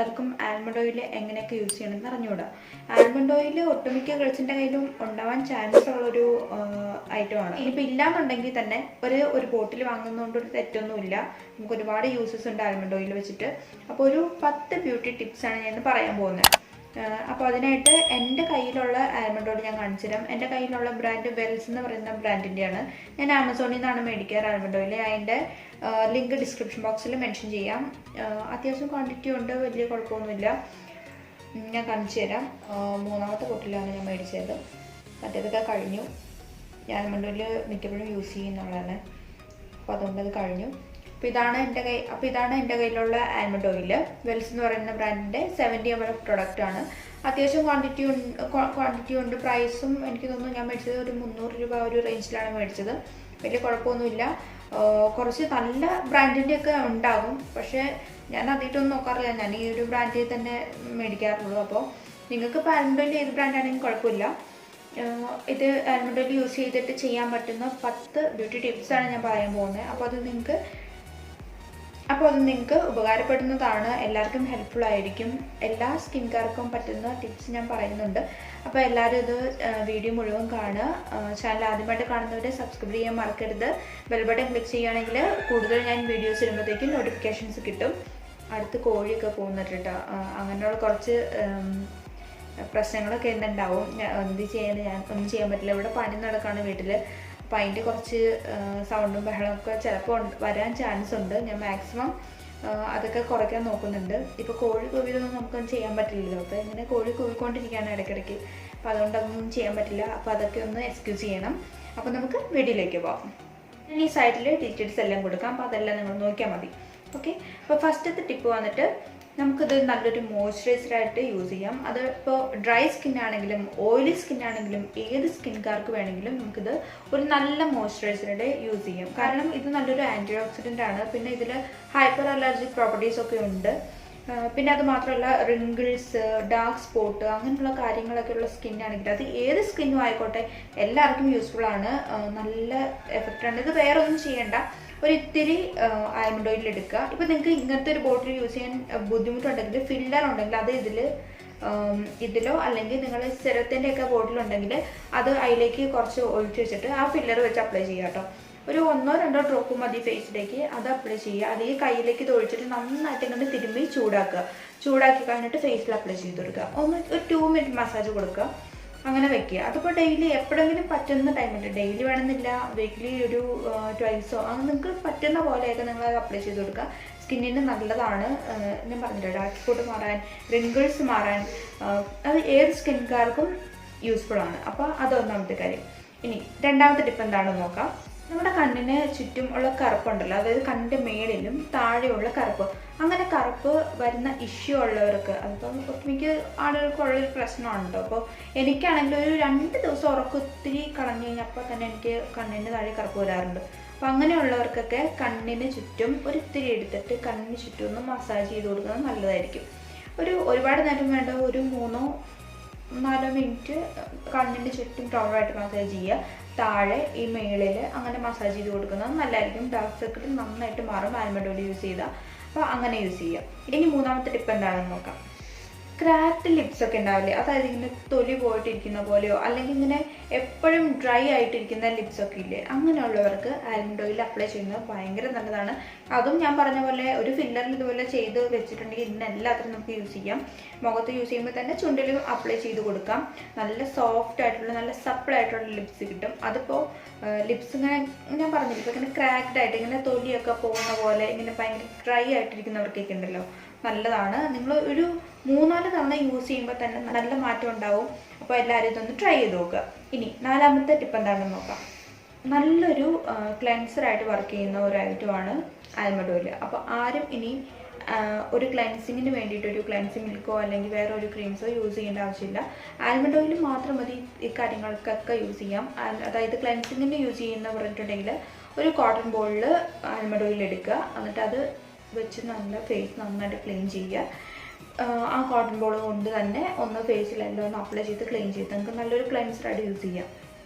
പലർക്കും almond oil എങ്ങനെയൊക്കെ use ചെയ്യണമെന്ന് അറിഞ്ഞുകൂടാ. ആൽമണ്ട് ഓയിൽ ഒട്ടുമിക്ക ഗേൾസിൻ്റെ കയ്യിലും ഉണ്ടാവാൻ ചാൻസ് ഉള്ളൊരു ഐറ്റമാണ്. ഇനിയിപ്പോൾ ഇല്ലാന്നുണ്ടെങ്കിൽ തന്നെ ഒരു ബോട്ടിൽ വാങ്ങുന്നതുകൊണ്ട് ഒരു തെറ്റൊന്നുമില്ല. നമുക്ക് ഒരുപാട് യൂസസ് ഉണ്ട് ആൽമണ്ട് ഓയിൽ വെച്ചിട്ട്. അപ്പോൾ ഒരു 10 ബ്യൂട്ടി ടിപ്സാണ് ഞാൻ പറയാൻ പോകുന്നത്. അപ്പോൾ അതിനായിട്ട് എൻ്റെ കയ്യിലുള്ള ആൽമണ്ട് ഓയിൽ ഞാൻ കാണിച്ചു തരാം. എൻ്റെ കയ്യിലുള്ള ബ്രാൻഡ് വെൽസ് എന്ന് പറയുന്ന ബ്രാൻഡിൻ്റെയാണ്. ഞാൻ ആമസോണിൽ നിന്നാണ് മേടിക്കാറ് ആൽമണ്ട് ഓയിൽ. അതിൻ്റെ ലിങ്ക് ഡിസ്ക്രിപ്ഷൻ ബോക്സിൽ മെൻഷൻ ചെയ്യാം. അത്യാവശ്യം ക്വാണ്ടിറ്റി ഉണ്ട്, വലിയ കുഴപ്പമൊന്നുമില്ല. ഞാൻ കാണിച്ചു തരാം. 3ാമത്തെ ബോട്ടിലാണ് ഞാൻ മേടിച്ചത്. മറ്റേതൊക്കെ കഴിഞ്ഞു. ഞാൻ ആൽമണ്ട് ഓയിൽ മിക്കപ്പോഴും യൂസ് ചെയ്യുന്നതാണ്. അപ്പോൾ അതുകൊണ്ട് അത് കഴിഞ്ഞു. അപ്പോൾ ഇതാണ് എൻ്റെ കയ്യിലുള്ള ആൽമണ്ട് ഓയിൽ. വെൽസ് എന്ന് പറയുന്ന ബ്രാൻഡിൻ്റെ 70 ml പ്രൊഡക്റ്റാണ്. അത്യാവശ്യം ക്വാണ്ടിറ്റി ഉണ്ട്. പ്രൈസും എനിക്ക് തോന്നുന്നു ഞാൻ മേടിച്ചത് ഒരു 300 രൂപ ഒരു റേഞ്ചിലാണ് മേടിച്ചത്. വലിയ കുഴപ്പമൊന്നുമില്ല. കുറച്ച് നല്ല ബ്രാൻഡിൻ്റെയൊക്കെ ഉണ്ടാകും, പക്ഷേ ഞാൻ അതിട്ടൊന്നും നോക്കാറില്ല. ഞാൻ ഈ ഒരു ബ്രാൻഡിൽ തന്നെ മേടിക്കാറുള്ളൂ. അപ്പോൾ നിങ്ങൾക്ക് ഇപ്പോൾ ആൽമണ്ട് ഓയിൽ ഏത് ബ്രാൻഡാണെങ്കിലും കുഴപ്പമില്ല. ഇത് ആൽമണ്ട് ഓയിൽ യൂസ് ചെയ്തിട്ട് ചെയ്യാൻ പറ്റുന്ന 10 ബ്യൂട്ടി ടിപ്സാണ് ഞാൻ പറയാൻ പോകുന്നത്. അപ്പോൾ അത് നിങ്ങൾക്ക് ഉപകാരപ്പെടുന്നതാണ്. എല്ലാവർക്കും ഹെൽപ്ഫുൾ ആയിരിക്കും. എല്ലാ സ്കിൻകാർക്കും പറ്റുന്ന ടിപ്സ് ഞാൻ പറയുന്നുണ്ട്. അപ്പോൾ എല്ലാവരും ഇത് വീഡിയോ മുഴുവൻ കാണുക. ചാനൽ ആദ്യമായിട്ട് കാണുന്നവരെ സബ്സ്ക്രൈബ് ചെയ്യാൻ മറക്കരുത്. ബെൽ ബട്ടൺ ക്ലിക്ക് ചെയ്യുകയാണെങ്കിൽ കൂടുതൽ ഞാൻ വീഡിയോസ് ഇടുമ്പോഴത്തേക്കും നോട്ടിഫിക്കേഷൻസ് കിട്ടും. അടുത്ത് കോഴിയൊക്കെ പോകുന്നുണ്ട് കേട്ടോ. അങ്ങനെയുള്ള കുറച്ച് പ്രശ്നങ്ങളൊക്കെ എന്തുണ്ടാവും. ഒന്നും ചെയ്യാൻ പറ്റില്ല. ഇവിടെ പണി നടക്കുകയാണ് വീട്ടിൽ. അപ്പോൾ അതിൻ്റെ കുറച്ച് സൗണ്ടും ബഹളമൊക്കെ ചിലപ്പോൾ വരാൻ ചാൻസ് ഉണ്ട്. ഞാൻ മാക്സിമം അതൊക്കെ കുറയ്ക്കാൻ നോക്കുന്നുണ്ട്. ഇപ്പോൾ കോഴി കൂവിയതൊന്നും നമുക്കൊന്നും ചെയ്യാൻ പറ്റില്ലല്ലോ. അപ്പോൾ ഇങ്ങനെ കോഴി കൂവിക്കൊണ്ടിരിക്കുകയാണ് ഇടയ്ക്കിടയ്ക്ക്. അപ്പോൾ അതുകൊണ്ട് അതൊന്നും ചെയ്യാൻ പറ്റില്ല. അപ്പോൾ അതൊക്കെ ഒന്ന് എക്സ്ക്യൂസ് ചെയ്യണം. അപ്പോൾ നമുക്ക് വീഡിയോയിലേക്ക് പോകാം. ഞാൻ ഈ സൈഡിൽ ഡീറ്റെയിൽസ് എല്ലാം കൊടുക്കാം. അപ്പോൾ അതെല്ലാം നിങ്ങൾ നോക്കിയാൽ മതി. ഓക്കെ. അപ്പോൾ ഫസ്റ്റത്തെ ടിപ്പ് വന്നിട്ട് നമുക്കിത് നല്ലൊരു മോയ്സ്ചറൈസറായിട്ട് യൂസ് ചെയ്യാം. അത് ഇപ്പോൾ ഡ്രൈ സ്കിൻ ആണെങ്കിലും ഓയിലി സ്കിൻ ആണെങ്കിലും ഏത് സ്കിൻകാർക്ക് വേണമെങ്കിലും നമുക്കിത് ഒരു നല്ല മോയ്സ്ചറൈസറുടെ യൂസ് ചെയ്യാം. കാരണം ഇത് നല്ലൊരു ആൻറ്റി ഓക്സിഡൻ്റ് ആണ്. പിന്നെ ഇതിൽ ഹൈപ്പർ അലർജിക് പ്രോപ്പർട്ടീസ് ഒക്കെ ഉണ്ട്. പിന്നെ അത് മാത്രമല്ല റിങ്കിൾസ്, ഡാർക്ക് സ്പോട്ട് അങ്ങനെയുള്ള കാര്യങ്ങളൊക്കെ ഉള്ള സ്കിന്നാണെങ്കിൽ അത് ഏത് സ്കിന്നും ആയിക്കോട്ടെ എല്ലാവർക്കും യൂസ്ഫുൾ ആണ്. നല്ല എഫക്റ്റാണ്. ഇത് വേറെ ഒന്നും ചെയ്യേണ്ട. ഒരിത്തിരി ആൽമണ്ട് ഓയിൽ എടുക്കുക. ഇപ്പോൾ നിങ്ങൾക്ക് ഇങ്ങനത്തെ ഒരു ബോട്ടിൽ യൂസ് ചെയ്യാൻ ബുദ്ധിമുട്ടുണ്ടെങ്കിൽ ഫില്ലർ ഉണ്ടെങ്കിൽ അത് ഇതിലോ അല്ലെങ്കിൽ നിങ്ങൾ സെറത്തിൻ്റെ ഒക്കെ ബോട്ടിലുണ്ടെങ്കിൽ അത് അതിലേക്ക് കുറച്ച് ഒഴിച്ച് വെച്ചിട്ട് ആ ഫില്ലർ വെച്ച് അപ്ലൈ ചെയ്യുക കേട്ടോ. ഒരു 1-2 ഡ്രോപ്പ് മതി ഫേസിലേക്ക്. അത് അപ്ലൈ ചെയ്യുക. അല്ലെങ്കിൽ കയ്യിലേക്ക് ഇത് ഒഴിച്ചിട്ട് നന്നായിട്ട് ഇങ്ങനെ തിരുമ്പി ചൂടാക്കി കഴിഞ്ഞിട്ട് ഫേസിൽ അപ്ലൈ ചെയ്ത് കൊടുക്കുക. ഒരു 2 മിനിറ്റ് മസാജ് കൊടുക്കുക. അങ്ങനെ വെക്കുക. അതിപ്പോൾ ഡെയിലി എപ്പോഴെങ്കിലും പറ്റുന്ന ടൈമിൽ, ഡെയിലി വേണമെന്നില്ല, വീക്ക്ലി ഒരു 2 അങ്ങനെ നിങ്ങൾക്ക് പറ്റുന്ന പോലെയൊക്കെ നിങ്ങൾ അത് അപ്ലൈ ചെയ്ത് കൊടുക്കുക. സ്കിന്നിന് നല്ലതാണ്. ഞാൻ പറഞ്ഞില്ല, ഡാർക്ക് സ്പോട്ട് മാറാൻ, റിങ്കിൾസ് മാറാൻ, അത് ഏത് സ്കിൻകാർക്കും യൂസ്ഫുൾ ആണ്. അപ്പോൾ അതൊന്നാമത്തെ കാര്യം. ഇനി 2ാമത്തെ ടിപ്പ് എന്താണെന്ന് നോക്കാം. നമ്മുടെ കണ്ണിന് ചുറ്റും ഉള്ള കറുപ്പുണ്ടല്ലോ, അതായത് കണ്ണിൻ്റെ മേളിലും താഴെയുള്ള കറുപ്പ്, അങ്ങനെ കറുപ്പ് വരുന്ന ഇഷ്യൂ ഉള്ളവർക്ക്, അതിപ്പം ഒട്ടുമിക്ക ആളുകൾക്കുള്ളൊരു പ്രശ്നമാണ് കേട്ടോ. അപ്പോൾ എനിക്കാണെങ്കിൽ ഒരു 2 ദിവസം ഉറക്കം ഒത്തിരി കളഞ്ഞു കഴിഞ്ഞപ്പോൾ തന്നെ എനിക്ക് കണ്ണിന് താഴെ കറുപ്പ് വരാറുണ്ട്. അപ്പോൾ അങ്ങനെയുള്ളവർക്കൊക്കെ കണ്ണിന് ചുറ്റും ഒരിത്തിരി എടുത്തിട്ട് കണ്ണിന് ചുറ്റും ഒന്ന് മസാജ് ചെയ്ത് കൊടുക്കുന്നത് നല്ലതായിരിക്കും. ഒരുപാട് നേരം വേണ്ട, ഒരു 3-4 മിനിറ്റ് കണ്ണിൻ്റെ ചുറ്റും പ്രോപ്പറായിട്ട് മസാജ് ചെയ്യുക. താഴെ ഈ മേളിൽ അങ്ങനെ മസാജ് ചെയ്ത് കൊടുക്കുന്നത് നല്ലതായിരിക്കും. ഡാർക്ക് സർക്കിൾ നന്നായിട്ട് മാറും ആൽമണ്ട് ഓയിൽ യൂസ് ചെയ്താൽ. അപ്പോൾ അങ്ങനെ യൂസ് ചെയ്യാം. ഇനി 3ാമത്തെ ടിപ്പ് എന്താണെന്ന് നോക്കാം. ക്രാക്ഡ് ലിപ്സ് ഒക്കെ ഉണ്ടാവില്ലേ, അതായത് ഇങ്ങനെ തൊലി പോയിട്ടിരിക്കുന്ന പോലെയോ അല്ലെങ്കിൽ ഇങ്ങനെ എപ്പോഴും ഡ്രൈ ആയിട്ടിരിക്കുന്ന ലിപ്സ് ഒക്കെ ഇല്ലേ, അങ്ങനെയുള്ളവർക്ക് ആൽമണ്ട് ഓയിൽ അപ്ലൈ ചെയ്യുന്നത് ഭയങ്കര നല്ലതാണ്. അതും ഞാൻ പറഞ്ഞ പോലെ ഒരു ഫില്ലറിൽ ഇതുപോലെ ചെയ്ത് വെച്ചിട്ടുണ്ടെങ്കിൽ ഇതിനെല്ലാത്തിനും നമുക്ക് യൂസ് ചെയ്യാം. മുഖത്ത് യൂസ് ചെയ്യുമ്പോൾ തന്നെ ചുണ്ടിലും അപ്ലൈ ചെയ്ത് കൊടുക്കാം. നല്ല സോഫ്റ്റ് ആയിട്ടുള്ള, നല്ല സപ്പിൾ ആയിട്ടുള്ള ലിപ്സ് കിട്ടും. അതിപ്പോൾ ലിപ്സ് ഇങ്ങനെ ഞാൻ പറഞ്ഞില്ല, ഇപ്പോൾ ഇങ്ങനെ ക്രാക്ഡ് ആയിട്ട് ഇങ്ങനെ തൊലിയൊക്കെ പോകുന്ന പോലെ ഇങ്ങനെ ഭയങ്കര ഡ്രൈ ആയിട്ടിരിക്കുന്നവർക്കൊക്കെ ഉണ്ടല്ലോ, നല്ലതാണ്. നിങ്ങൾ ഒരു 3-4 തവണ യൂസ് ചെയ്യുമ്പോൾ തന്നെ നല്ല മാറ്റം ഉണ്ടാവും. അപ്പോൾ എല്ലാവരും ഇതൊന്ന് ട്രൈ ചെയ്ത് നോക്കുക. ഇനി 4ാമത്തെ ടിപ്പ് എന്താണെന്ന് നോക്കാം. നല്ലൊരു ക്ലെൻസറായിട്ട് വർക്ക് ചെയ്യുന്ന ഒരു ഐറ്റമാണ് ആൽമണ്ട് ഓയിൽ. അപ്പോൾ ആരും ഇനി ഒരു ക്ലെൻസിങ്ങിന് വേണ്ടിയിട്ട് ഒരു ക്ലെൻസിങ് മിൽക്കോ അല്ലെങ്കിൽ വേറെ ഒരു ക്രീംസോ യൂസ് ചെയ്യേണ്ട ആവശ്യമില്ല. ആൽമണ്ട് ഓയിൽ മാത്രം മതി ഈ കാര്യങ്ങൾക്കൊക്കെ യൂസ് ചെയ്യാം. അതായത് ക്ലെൻസിങ്ങിന് യൂസ് ചെയ്യുന്ന പറഞ്ഞിട്ടുണ്ടെങ്കിൽ ഒരു കോട്ടൺ ബോളിൽ ആൽമണ്ട് ഓയിൽ എടുക്കുക. എന്നിട്ട് അത് വെച്ച് നല്ല ഫേസ് നന്നായിട്ട് ക്ലീൻ ചെയ്യുക. ആ കോട്ടൺ ബോൾ കൊണ്ട് തന്നെ ഒന്ന് ഫേസിലെല്ലാം ഒന്ന് അപ്ലൈ ചെയ്ത് ക്ലീൻ ചെയ്ത് നമുക്ക് നല്ലൊരു ക്ലെൻസറായിട്ട് യൂസ് ചെയ്യാം.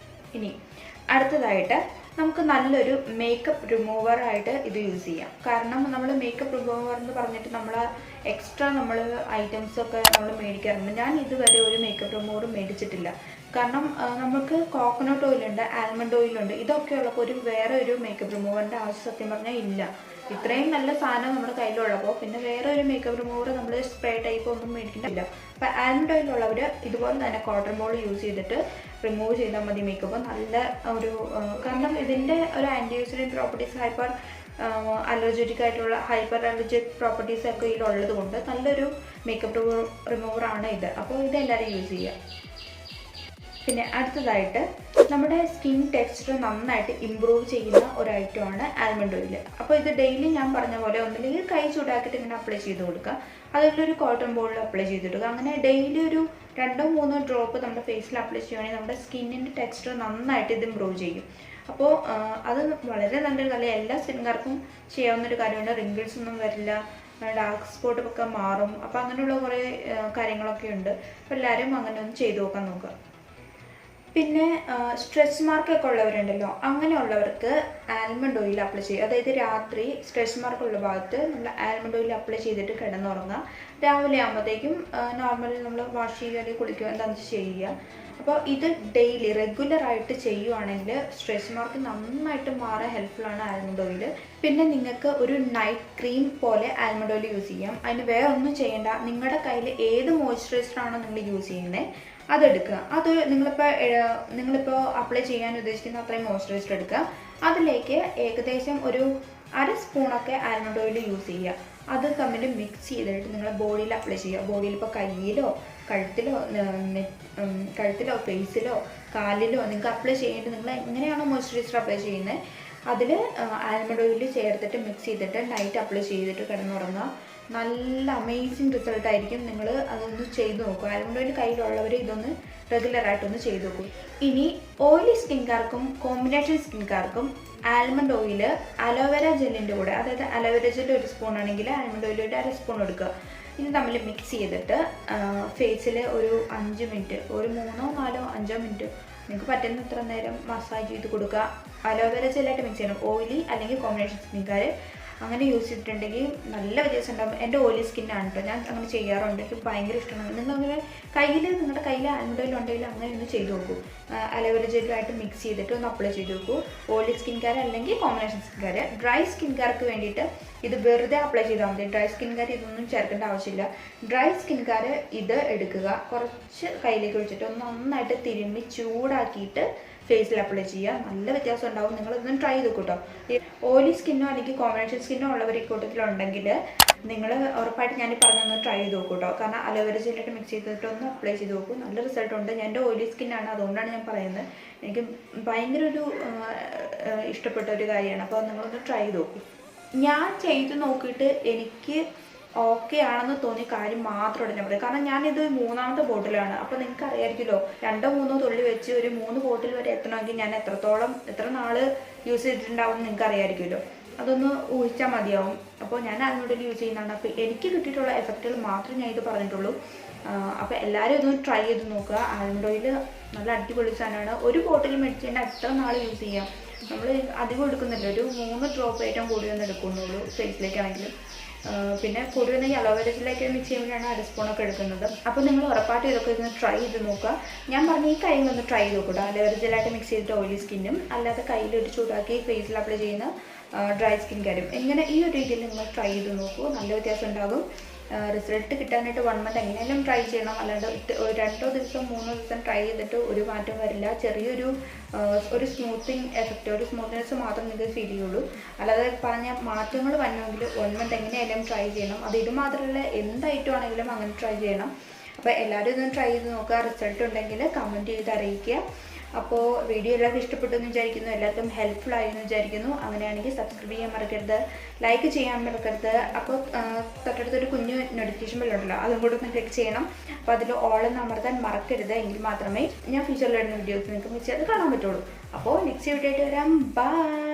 ഇനി അടുത്തതായിട്ട് നമുക്ക് നല്ലൊരു മേക്കപ്പ് റിമൂവറായിട്ട് ഇത് യൂസ് ചെയ്യാം. കാരണം നമ്മൾ മേക്കപ്പ് റിമൂവർ എന്ന് പറഞ്ഞിട്ട് നമ്മൾ എക്സ്ട്രാ നമ്മൾ ഐറ്റംസൊക്കെ നമ്മൾ മേടിക്കാറുണ്ട്. ഞാൻ ഇതുവരെ ഒരു മേക്കപ്പ് റിമൂവറും മേടിച്ചിട്ടില്ല. കാരണം നമുക്ക് കോക്കനട്ട് ഓയിലുണ്ട്, ആൽമണ്ട് ഓയിലുണ്ട്. ഇതൊക്കെ ഉള്ളപ്പോൾ വേറെ ഒരു മേക്കപ്പ് റിമൂവറിൻ്റെ ആവശ്യം സത്യം പറഞ്ഞാൽ ഇല്ല. ഇത്രയും നല്ല സാധനം നമ്മുടെ കയ്യിലുള്ളപ്പോൾ പിന്നെ വേറെ ഒരു മേക്കപ്പ് റിമൂവർ നമ്മൾ സ്പ്രേ ടൈപ്പ് ഒന്നും മേടിക്കുന്നില്ല. അപ്പോൾ ആൽമണ്ട് ഓയിലുള്ളവർ ഇതുപോലെ തന്നെ കോട്ടൺ ബോൾ യൂസ് ചെയ്തിട്ട് റിമൂവ് ചെയ്താൽ മതി മേക്കപ്പ്. നല്ല ഒരു കാരണം ഇതിൻ്റെ ഒരു ആൻറ്റി പ്രോപ്പർട്ടീസ്, ഹൈപ്പർ അലർജറ്റിക് ആയിട്ടുള്ള ഹൈപ്പർ അലർജിക് പ്രോപ്പർട്ടീസ് ഒക്കെ ഇതിലുള്ളത് കൊണ്ട് നല്ലൊരു മേക്കപ്പ് റിമൂവറാണ് ഇത്. അപ്പോൾ ഇതെല്ലാവരും യൂസ് ചെയ്യുക. പിന്നെ അടുത്തതായിട്ട് നമ്മുടെ സ്കിൻ ടെക്സ്ചർ നന്നായിട്ട് ഇമ്പ്രൂവ് ചെയ്യുന്ന ഒരു ഐറ്റമാണ് ആൽമണ്ട് ഓയിൽ. അപ്പോൾ ഇത് ഡെയിലി ഞാൻ പറഞ്ഞ പോലെ ഒന്നില്ലെങ്കിൽ കൈ ചൂടാക്കിയിട്ട് ഇങ്ങനെ അപ്ലൈ ചെയ്ത് കൊടുക്കുക, അതിലൊരു കോട്ടൺ ബോളിൽ അപ്ലൈ ചെയ്തിടുക. അങ്ങനെ ഡെയിലി ഒരു 2-3 ഡ്രോപ്പ് നമ്മുടെ ഫേസിൽ അപ്ലൈ ചെയ്യുകയാണെങ്കിൽ നമ്മുടെ സ്കിന്നിൻ്റെ ടെക്സ്ചർ നന്നായിട്ട് ഇത് ഇമ്പ്രൂവ് ചെയ്യും. അപ്പോൾ അത് വളരെ നല്ല എല്ലാ സ്കിൻകാർക്കും ചെയ്യാവുന്നൊരു കാര്യമാണ്. റിങ്കിൾസ് ഒന്നും വരില്ല, ഡാർക്ക് സ്പോട്ട് ഒക്കെ മാറും. അപ്പോൾ അങ്ങനെയുള്ള കുറേ കാര്യങ്ങളൊക്കെ ഉണ്ട്. അപ്പോൾ എല്ലാവരും അങ്ങനെ ഒന്ന് ചെയ്ത് നോക്കുക. പിന്നെ സ്ട്രെച്ച് മാർക്കൊക്കെ ഉള്ളവരുണ്ടല്ലോ, അങ്ങനെയുള്ളവർക്ക് ആൽമണ്ട് ഓയിൽ അപ്ലൈ ചെയ്യുക. അതായത് രാത്രി സ്ട്രെച്ച് മാർക്കുള്ള ഭാഗത്ത് നമ്മൾ ആൽമണ്ട് ഓയിൽ അപ്ലൈ ചെയ്തിട്ട് കിടന്നുറങ്ങുക. രാവിലെ ആകുമ്പോഴത്തേക്കും നോർമലി നമ്മൾ വാഷ് ചെയ്യുക അല്ലെങ്കിൽ കുളിക്കുക എന്താണെന്ന് ചെയ്യുക. അപ്പോൾ ഇത് ഡെയിലി റെഗുലറായിട്ട് ചെയ്യുവാണെങ്കിൽ സ്ട്രെച്ച് മാർക്ക് നന്നായിട്ട് മാറാൻ ഹെൽപ്ഫുള്ളാണ് ആൽമണ്ട് ഓയിൽ. പിന്നെ നിങ്ങൾക്ക് ഒരു നൈറ്റ് ക്രീം പോലെ ആൽമണ്ട് ഓയിൽ യൂസ് ചെയ്യാം. അതിന് വേറെ ഒന്നും ചെയ്യേണ്ട. നിങ്ങളുടെ കയ്യിൽ ഏത് മോയ്സ്ചറൈസറാണോ നിങ്ങൾ യൂസ് ചെയ്യുന്നത് അതെടുക്കുക. അത് നിങ്ങളിപ്പോൾ അപ്ലൈ ചെയ്യാൻ ഉദ്ദേശിക്കുന്ന അത്രയും മോയ്സ്ചറൈസർ എടുക്കുക. അതിലേക്ക് ഏകദേശം ഒരു 1/2 സ്പൂണൊക്കെ ആൽമണ്ട് ഓയിൽ യൂസ് ചെയ്യുക. അത് തമ്മിൽ മിക്സ് ചെയ്തിട്ട് നിങ്ങളുടെ ബോഡിയിൽ അപ്ലൈ ചെയ്യുക. ബോഡിയിൽ ഇപ്പോൾ കയ്യിലോ കഴുത്തിലോ ഫേസിലോ കാലിലോ നിങ്ങൾക്ക് അപ്ലൈ ചെയ്യേണ്ടത് നിങ്ങൾ എങ്ങനെയാണോ മോയ്സ്ചറൈസർ അപ്ലൈ ചെയ്യുന്നത് അതിൽ ആൽമണ്ട് ഓയിൽ ചേർത്തിട്ട് മിക്സ് ചെയ്തിട്ട് നൈറ്റ് അപ്ലൈ ചെയ്തിട്ട് കിടന്നുറങ്ങുക. നല്ല അമേസിങ് റിസൾട്ടായിരിക്കും. നിങ്ങൾ അതൊന്ന് ചെയ്ത് നോക്കുക. ആൽമണ്ട് ഓയിൽ കയ്യിലുള്ളവർ ഇതൊന്ന് റെഗുലറായിട്ടൊന്ന് ചെയ്ത് നോക്കും. ഇനി ഓയിലി സ്കിൻകാർക്കും കോമ്പിനേഷൻ സ്കിൻകാർക്കും ആൽമണ്ട് ഓയിൽ അലോവേര ജെല്ലിൻ്റെ കൂടെ, അതായത് അലോവേര ജെല്ല് 1 സ്പൂൺ ആണെങ്കിൽ ആൽമണ്ട് ഓയിൽ 1/2 സ്പൂൺ എടുക്കുക. ഇത് തമ്മിൽ മിക്സ് ചെയ്തിട്ട് ഫേസിൽ ഒരു 5 മിനിറ്റ്, ഒരു 3-4-5 മിനിറ്റ് നിങ്ങൾക്ക് പറ്റുന്ന അത്ര നേരം മസാജ് ചെയ്ത് കൊടുക്കുക. അലോവേര ജെല്ലായിട്ട് മിക്സ് ചെയ്യണം. ഓയിലി അല്ലെങ്കിൽ കോമ്പിനേഷൻ സ്കിൻകാർ അങ്ങനെ യൂസ് ചെയ്തിട്ടുണ്ടെങ്കിൽ നല്ല വ്യത്യാസം ഉണ്ടാകും. എൻ്റെ ഓയിലി സ്കിന്നാണ് കേട്ടോ, ഞാൻ അങ്ങനെ ചെയ്യാറുണ്ട്. എനിക്ക് ഭയങ്കര ഇഷ്ടമാണ്. നിങ്ങളുടെ കയ്യിൽ ആൽമണ്ട് ഓയിൽ ഉണ്ടെങ്കിൽ അങ്ങനെ ഒന്ന് ചെയ്ത് നോക്കൂ. അലോവേര ജെല്ലുമായിട്ട് മിക്സ് ചെയ്തിട്ട് ഒന്ന് അപ്ലൈ ചെയ്ത് നോക്കൂ. ഓയിലി സ്കിൻകാർ അല്ലെങ്കിൽ കോമ്പിനേഷൻ സ്കിൻകാർ. ഡ്രൈ സ്കിൻകാർക്ക് വേണ്ടിയിട്ട് ഇത് വെറുതെ അപ്ലൈ ചെയ്താൽ മതി. ഡ്രൈ സ്കിൻകാർ ഇതൊന്നും ചേർക്കേണ്ട ആവശ്യമില്ല. ഡ്രൈ സ്കിൻകാർ ഇത് എടുക്കുക, കുറച്ച് കയ്യിലേക്ക് ഒഴിച്ചിട്ട് ഒന്ന് നന്നായിട്ട് തിരുമ്മി ചൂടാക്കിയിട്ട് ഫേസിൽ അപ്ലൈ ചെയ്യുക. നല്ല വ്യത്യാസം ഉണ്ടാവും. നിങ്ങളിതൊന്നും ട്രൈ ചെയ്ത് നോക്കൂ കേട്ടോ. ഓയിലി സ്കിന്നോ അല്ലെങ്കിൽ കോമ്പിനേഷൻ സ്കിന്നോ ഉള്ളവർ ഈ കൂട്ടത്തിലുണ്ടെങ്കിൽ നിങ്ങൾ ഉറപ്പായിട്ട് ഞാൻ പറഞ്ഞൊന്ന് ട്രൈ ചെയ്ത് നോക്കൂ കേട്ടോ. കാരണം അലോവേര ജെല്ലായിട്ട് മിക്സ് ചെയ്തിട്ട് ഒന്ന് അപ്ലൈ ചെയ്ത് നോക്കൂ. നല്ല റിസൾട്ട് ഉണ്ട്. എൻ്റെ ഓയിലി സ്കിന്നാണ്, അതുകൊണ്ടാണ് ഞാൻ പറയുന്നത്. എനിക്ക് ഭയങ്കര ഒരു ഇഷ്ടപ്പെട്ട ഒരു കാര്യമാണ്. അപ്പോൾ നിങ്ങളൊന്ന് ട്രൈ ചെയ്ത് നോക്കൂ. ഞാൻ ചെയ്ത് നോക്കിയിട്ട് എനിക്ക് ഓക്കെ ആണെന്ന് തോന്നിയ കാര്യം മാത്രം ഉടനെ പറയും. കാരണം ഞാനിത് 3ാമത്തെ ബോട്ടിലാണ്. അപ്പോൾ നിങ്ങൾക്ക് അറിയാമായിരിക്കുമല്ലോ, 2-3 തുള്ളി വെച്ച് ഒരു 3 ബോട്ടിൽ വരെ എത്തണമെങ്കിൽ ഞാൻ എത്ര നാൾ യൂസ് ചെയ്തിട്ടുണ്ടാവും നിങ്ങൾക്ക് അറിയാമായിരിക്കുമല്ലോ. അതൊന്ന് ഊഹിച്ചാൽ മതിയാവും. അപ്പോൾ ഞാൻ ആൽമണ്ട് ഓയിൽ യൂസ് ചെയ്യുന്നതാണ്. അപ്പോൾ എനിക്ക് കിട്ടിയിട്ടുള്ള എഫക്റ്റുകൾ മാത്രമേ ഞാൻ ഇത് പറഞ്ഞിട്ടുള്ളൂ. അപ്പോൾ എല്ലാവരും ഇതൊന്ന് ട്രൈ ചെയ്ത് നോക്കുക. ആൽമണ്ട് ഓയിൽ നല്ല അടിപൊളി സാധനമാണ്. ഒരു ബോട്ടിൽ മേടിച്ചതിൻ്റെ അത്ര നാൾ യൂസ് ചെയ്യാം. നമ്മൾ അധികം എടുക്കുന്നില്ല, ഒരു 3 ഡ്രോപ്പ് ഏറ്റവും കൂടുതൽ എടുക്കുന്നുള്ളൂ ഫേസിലേക്കാണെങ്കിൽ. പിന്നെ കൂടി വന്ന അലോവേര ജെല്ലൊക്കെ മിക്സ് ചെയ്യുമ്പോഴാണ് 1/2 സ്പൂണൊക്കെ എടുക്കുന്നത്. അപ്പോൾ നിങ്ങൾ ഉറപ്പായിട്ടും ഇതൊക്കെ ഒന്ന് ട്രൈ ചെയ്ത് നോക്കുക. ഞാൻ പറഞ്ഞ ഈ കാര്യങ്ങളൊന്ന് ട്രൈ ചെയ്ത് നോക്കുക. അലോവേര ജെല്ലായിട്ട് മിക്സ് ചെയ്തിട്ട് ഓയിലി സ്കിന്നും അല്ലാതെ കയ്യിലിട്ട് ചൂടാക്കി ഫേസിൽ അപ്ലൈ ചെയ്യുന്ന ഡ്രൈ സ്കിൻ കാര്യം ഇങ്ങനെ ഈ ഒരു രീതിയിൽ നിങ്ങൾ ട്രൈ ചെയ്ത് നോക്കൂ. നല്ല വ്യത്യാസം ഉണ്ടാകും. റിസൾട്ട് കിട്ടാനായിട്ട് 1 മന്ത് എങ്ങനെയാലും ട്രൈ ചെയ്യണം. അല്ലാണ്ട് 2 ദിവസം 3 ദിവസം ട്രൈ ചെയ്തിട്ട് ഒരു മാറ്റം വരില്ല. ചെറിയൊരു സ്മൂത്തിങ് എഫക്റ്റ്, ഒരു സ്മൂത്ത്നെസ് മാത്രം നിങ്ങൾക്ക് ഫീൽ ചെയ്യുള്ളൂ. അല്ലാതെ പറഞ്ഞ മാറ്റങ്ങൾ വരണമെങ്കിൽ 1 മന്ത് എങ്ങനെയായാലും ട്രൈ ചെയ്യണം. അത് ഇത് മാത്രമല്ല, എന്തായിട്ടും ആണെങ്കിലും അങ്ങനെ ട്രൈ ചെയ്യണം. അപ്പോൾ എല്ലാവരും ഇതൊന്ന് ട്രൈ ചെയ്ത് നോക്കുക. റിസൾട്ട് ഉണ്ടെങ്കിൽ കമൻറ്റ് ചെയ്ത് അറിയിക്കുക. അപ്പോൾ വീഡിയോ എല്ലാവർക്കും ഇഷ്ടപ്പെട്ടു എന്ന് വിചാരിക്കുന്നു. എല്ലാവർക്കും ഹെൽപ്ഫുൾ ആയെന്ന് വിചാരിക്കുന്നു. അങ്ങനെയാണെങ്കിൽ സബ്സ്ക്രൈബ് ചെയ്യാൻ മറക്കരുത്, ലൈക്ക് ചെയ്യാൻ മറക്കരുത്. അപ്പോൾ തൊട്ടടുത്തൊരു കുഞ്ഞു നോട്ടിഫിക്കേഷൻ ബെല്ലുണ്ടല്ലോ, അതും കൂടെ ഒന്ന് ക്ലിക്ക് ചെയ്യണം. അപ്പോൾ അതിൽ ഓൾ എന്ന് അമർത്താൻ മറക്കരുത്. എങ്കിൽ മാത്രമേ ഞാൻ ഫ്യൂച്ചറിൽ വരുന്ന വീഡിയോസ് നിങ്ങൾക്ക് മിസ് ചെയ്ത് കാണാൻ പറ്റുള്ളൂ. അപ്പോൾ നെക്സ്റ്റ് വീഡിയോ ആയിട്ട് വരാം. ബൈ.